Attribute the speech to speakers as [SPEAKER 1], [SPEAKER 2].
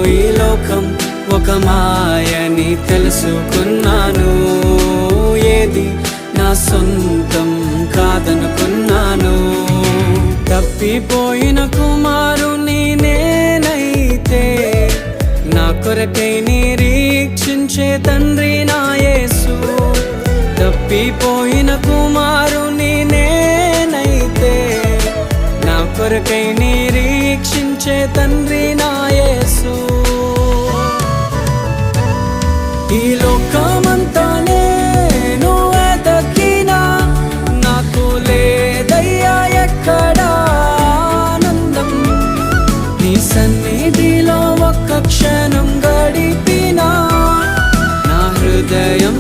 [SPEAKER 1] ఈ లోకం ఒక మాయని తెలుసుకున్నాను. ఏది నా సొంతం కాదనుకున్నాను. తప్పిపోయిన కుమారుని నేనైతే నా కొరకై నిరీక్షించే తండ్రి నా యేసు. తప్పిపోయిన కుమారుని నేనైతే నా కొరకై నిరీక్షించే తండ్రి నా యేసు. ఈ లోకమంతా నేను వెతకినా నాకు లేదయ్యా ఎక్కడా ఆనందం. నీ సన్నిధిలో ఒక్క క్షణం గడిపినా నా హృదయం